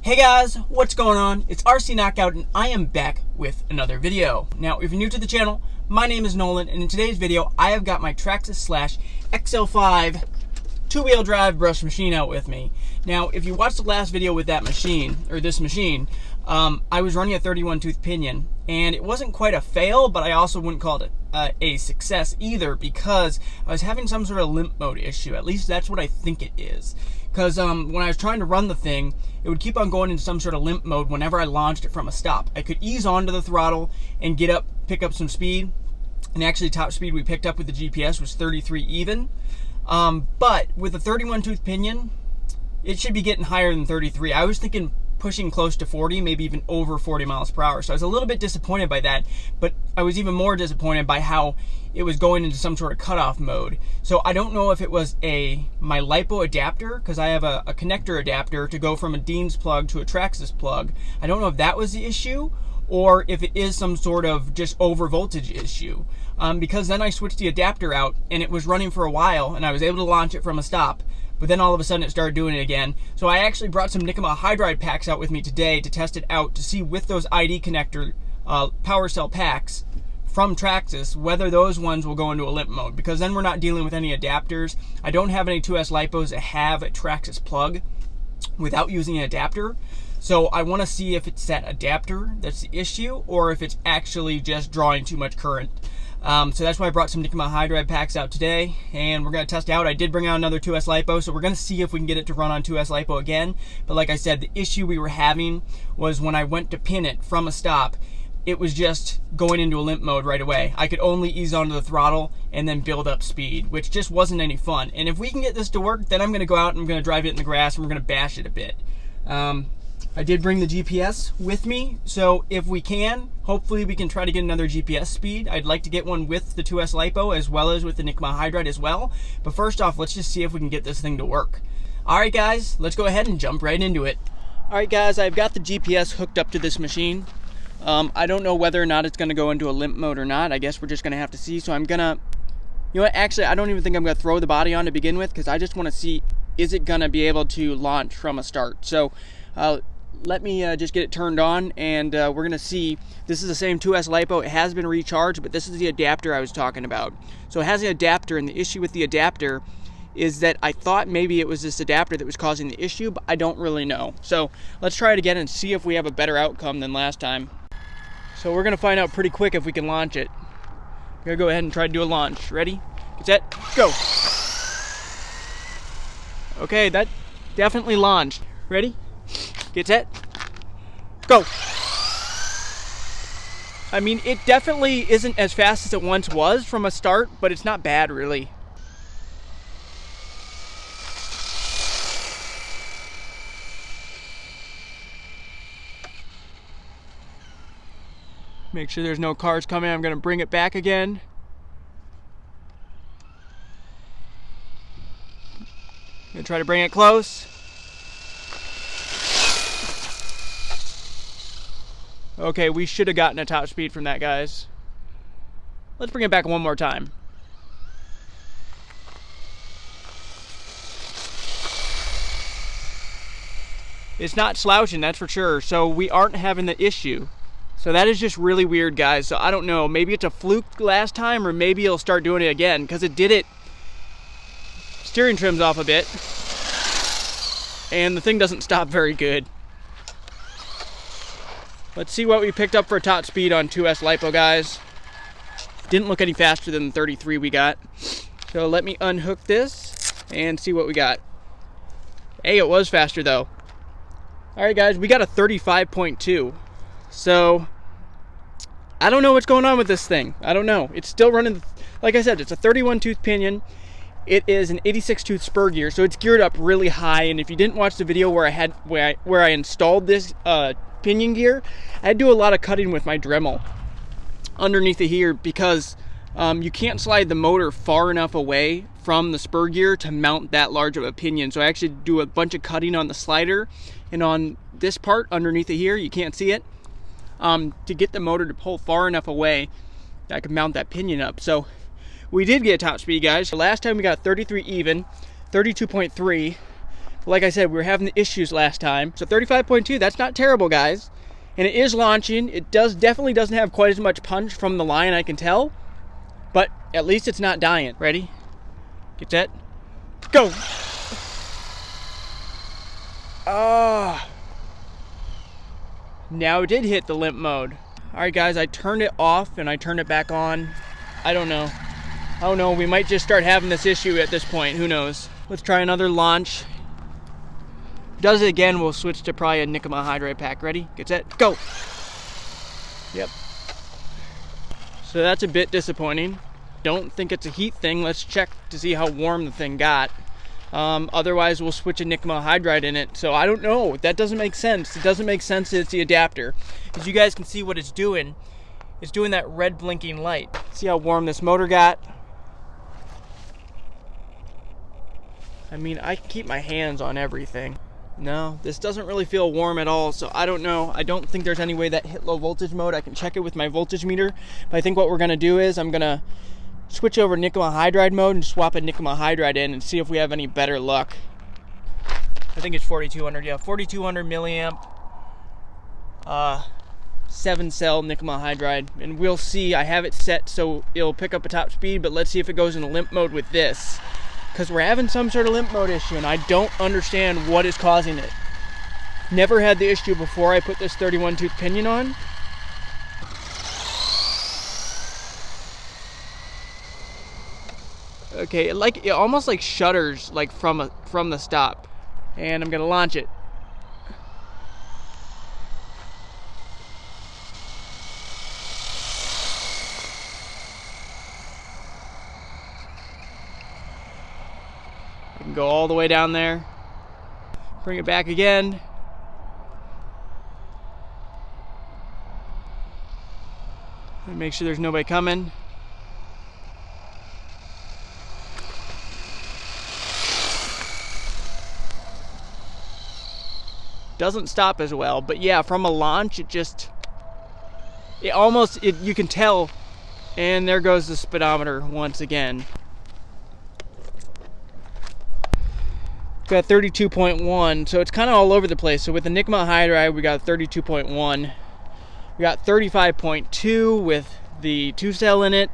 Hey guys, what's going on? It's RC Knockout and I am back with another video. Now, if you're new to the channel, my name is Nolan, and in today's video, I have got my Traxxas Slash XL5 two-wheel drive brush machine out with me. Now, if you watched the last video with that machine, or this machine, I was running a 31t Pinion, and it wasn't quite a fail, but I also wouldn't call it a success either, because I was having some sort of limp mode issue. At least that's what I think it is. Because when I was trying to run the thing, it would keep on going into some sort of limp mode whenever I launched it from a stop. I could ease onto the throttle and pick up some speed, and actually top speed we picked up with the GPS was 33 even. But with the 31t Pinion, it should be getting higher than 33. I was thinking pushing close to 40, maybe even over 40 miles per hour. So I was a little bit disappointed by that, but I was even more disappointed by how it was going into some sort of cutoff mode. So I don't know if it was my LiPo adapter, because I have a connector adapter to go from a Dean's plug to a Traxxas plug. I don't know if that was the issue, or if it is some sort of just over voltage issue. Because then I switched the adapter out and it was running for a while and I was able to launch it from a stop, but then all of a sudden it started doing it again. So I actually brought some NiMH hydride packs out with me today to test it out, to see with those ID connector power cell packs from Traxxas whether those ones will go into a limp mode, because then we're not dealing with any adapters. I don't have any 2S LiPos that have a Traxxas plug without using an adapter. So I want to see if it's that adapter that's the issue, or if it's actually just drawing too much current. So that's why I brought some NiMH hydride packs out today, and we're going to test it out. I did bring out another 2S LiPo, so we're going to see if we can get it to run on 2S LiPo again. But like I said, the issue we were having was when I went to pin it from a stop, it was just going into a limp mode right away. I could only ease onto the throttle and then build up speed, which just wasn't any fun. And if we can get this to work, then I'm going to go out and I'm going to drive it in the grass and we're going to bash it a bit. I did bring the GPS with me, so if we can, hopefully we can try to get another GPS speed. I'd like to get one with the 2S LiPo as well as with the NiMH hydride as well. But first off, let's just see if we can get this thing to work. Alright guys, let's go ahead and jump right into it. Alright guys, I've got the GPS hooked up to this machine. I don't know whether or not it's going to go into a limp mode or not. I guess we're just going to have to see. So I'm going to, you know what, actually I don't even think I'm going to throw the body on to begin with, because I just want to see, is it going to be able to launch from a start. So let me just get it turned on, and we're going to see. This is the same 2S LiPo. It has been recharged, but this is the adapter I was talking about. So it has an adapter, and the issue with the adapter is that I thought maybe it was this adapter that was causing the issue, but I don't really know. So let's try it again and see if we have a better outcome than last time. So we're going to find out pretty quick if we can launch it. We're going to go ahead and try to do a launch. Ready? Get set, go! Okay, that definitely launched. Ready? Get set, go! I mean, it definitely isn't as fast as it once was from a start, but it's not bad really. Make sure there's no cars coming. I'm gonna bring it back again. Gonna try to bring it close. Okay, we should have gotten a top speed from that, guys. Let's bring it back one more time. It's not slouching, that's for sure. So we aren't having the issue. So that is just really weird, guys. So I don't know, maybe it's a fluke last time, or maybe it'll start doing it again, because it did it. Steering trim's off a bit, and the thing doesn't stop very good. Let's see what we picked up for top speed on 2S LiPo, guys. Didn't look any faster than the 33 we got. So let me unhook this and see what we got. Hey, it was faster though. Alright guys, we got a 35.2. So I don't know what's going on with this thing. I don't know. It's still running, like I said, it's a 31t Pinion. It is an 86 tooth spur gear, so it's geared up really high. And if you didn't watch the video where I installed this Pinion gear, I had to do a lot of cutting with my Dremel underneath it here, because you can't slide the motor far enough away from the spur gear to mount that large of a pinion. So I actually do a bunch of cutting on the slider and on this part underneath it here, you can't see it, to get the motor to pull far enough away that I can mount that pinion up. So we did get top speed, guys. Last time we got 33 even, 32.3. Like I said, we were having the issues last time. So 35.2, that's not terrible, guys. And it is launching. It definitely doesn't have quite as much punch from the line, I can tell. But at least it's not dying. Ready? Get set. Go! Ah. Now it did hit the limp mode. Alright guys, I turned it off and I turned it back on. I don't know. We might just start having this issue at this point. Who knows? Let's try another launch. If it does it again, we'll switch to probably a nickel hydride pack. Ready? Get set. Go! Yep. So that's a bit disappointing. Don't think it's a heat thing. Let's check to see how warm the thing got. Otherwise, we'll switch a nickel hydride in it. So I don't know. That doesn't make sense. It doesn't make sense that it's the adapter. As you guys can see what it's doing that red blinking light. See how warm this motor got? I mean, I can keep my hands on everything. No, this doesn't really feel warm at all, so I don't know. I don't think there's any way that hit low voltage mode. I can check it with my voltage meter, but I think what we're gonna do is I'm gonna switch over nickel hydride mode and swap a nickel hydride in and see if we have any better luck. I think it's 4200, yeah, 4200 milliamp, 7-cell nickel hydride, and we'll see. I have it set so it'll pick up a top speed, but let's see if it goes into limp mode with this, because we're having some sort of limp mode issue and I don't understand what is causing it. Never had the issue before I put this 31t Pinion on. Okay, it almost like shudders like from the stop. And I'm gonna launch it. I can go all the way down there. Bring it back again. And make sure there's nobody coming. Doesn't stop as well, but yeah, from a launch, you can tell. And there goes the speedometer once again. Got 32.1, so it's kind of all over the place. So with the nickel hydride, we got 32.1. We got 35.2 with the 2-cell in it.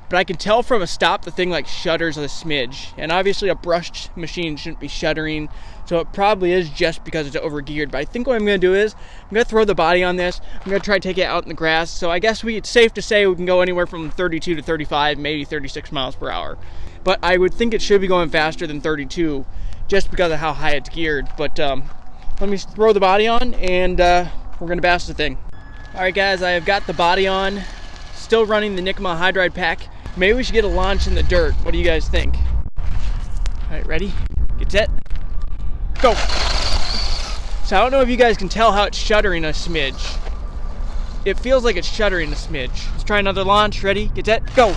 But I can tell from a stop the thing like shudders a smidge. And obviously a brushed machine shouldn't be shuddering, so it probably is just because it's overgeared. But I think what I'm going to do is I'm going to throw the body on this. I'm going to try to take it out in the grass. So I guess it's safe to say we can go anywhere from 32 to 35, maybe 36 miles per hour. But I would think it should be going faster than 32 just because of how high it's geared. But let me throw the body on and we're going to bash the thing. All right guys, I have got the body on. Still running the nickel hydride pack. Maybe we should get a launch in the dirt. What do you guys think? All right, ready? Get set. Go. So I don't know if you guys can tell how it's shuddering a smidge. It feels like it's shuddering a smidge. Let's try another launch. Ready? Get set. Go.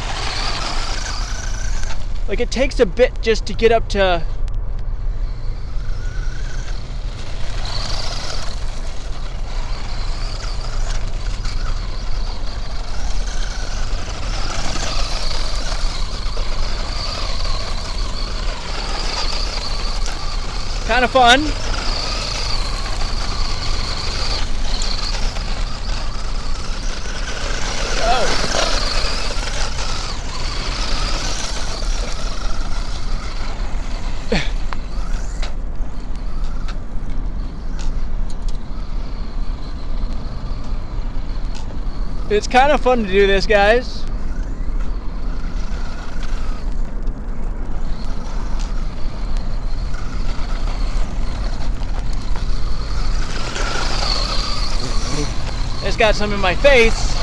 Like it takes a bit just to get up to. Kind of fun. Oh. It's kind of fun to do this, guys. It's got some in my face.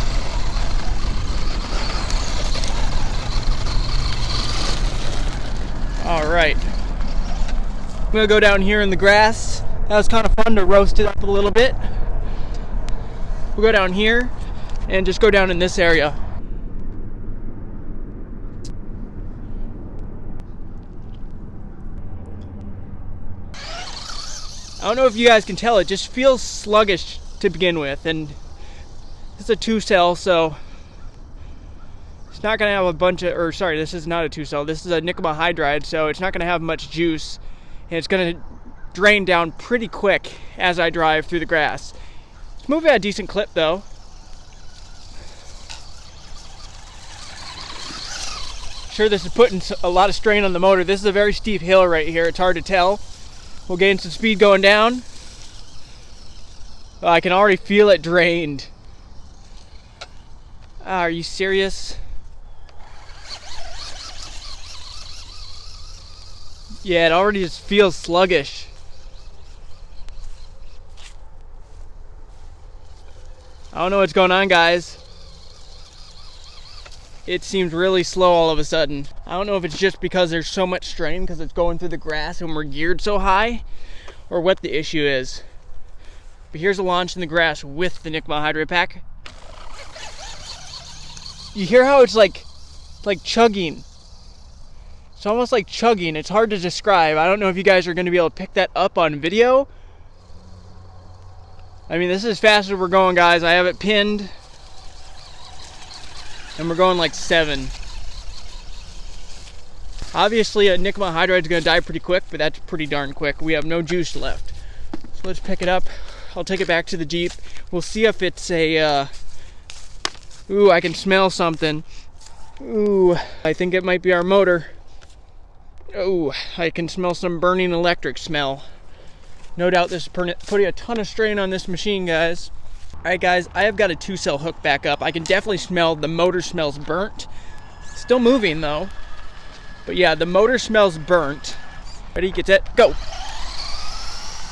All right. I'm gonna go down here in the grass. That was kind of fun to roast it up a little bit. We'll go down here and just go down in this area. I don't know if you guys can tell, it just feels sluggish to begin with, and this is a 2-cell, so it's not gonna have a bunch of, or sorry, this is not a 2-cell, this is a nickel hydride, so it's not gonna have much juice, and it's gonna drain down pretty quick as I drive through the grass. It's moving at a decent clip though. Sure, this is putting a lot of strain on the motor. This is a very steep hill right here. It's hard to tell. We'll gain some speed going down. Oh, I can already feel it drained. Are you serious? Yeah, it already just feels sluggish. I don't know what's going on, guys. It seems really slow all of a sudden. I don't know if it's just because there's so much strain because it's going through the grass and we're geared so high, or what the issue is. But here's a launch in the grass with the NiMH hydrate pack. You hear how it's like chugging. It's almost like chugging. It's hard to describe. I don't know if you guys are going to be able to pick that up on video. I mean, this is as fast as we're going, guys. I have it pinned. And we're going like 7. Obviously, a NiMH hydrate is going to die pretty quick, but that's pretty darn quick. We have no juice left. So let's pick it up. I'll take it back to the Jeep. We'll see if it's a... Ooh, I can smell something. Ooh, I think it might be our motor. Oh, I can smell some burning electric smell. No doubt this is putting a ton of strain on this machine, guys. Alright guys, I have got a 2-cell hook back up. I can definitely smell the motor smells burnt. Still moving though. But yeah, the motor smells burnt. Ready, get set, go!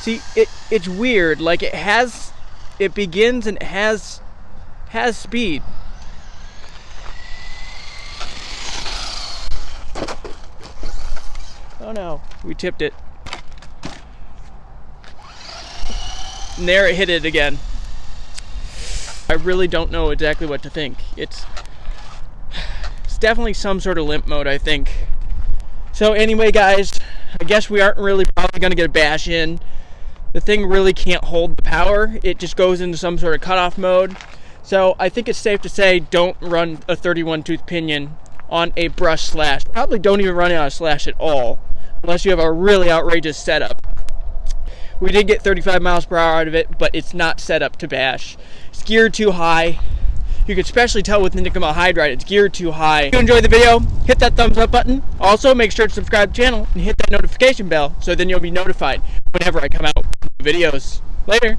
See, it's weird. Like it begins and has speed. Oh no, we tipped it. And there it hit it again. I really don't know exactly what to think. It's definitely some sort of limp mode, I think. So anyway, guys, I guess we aren't really probably going to get a bash in. The thing really can't hold the power. It just goes into some sort of cutoff mode. So I think it's safe to say don't run a 31 Pinion on a brush slash. Probably don't even run it on a slash at all, unless you have a really outrageous setup. We did get 35 miles per hour out of it, but it's not set up to bash. It's geared too high. You can especially tell with the NiMH hydrate, it's geared too high. If you enjoyed the video, hit that thumbs up button. Also, make sure to subscribe to the channel and hit that notification bell so then you'll be notified whenever I come out with videos. Later.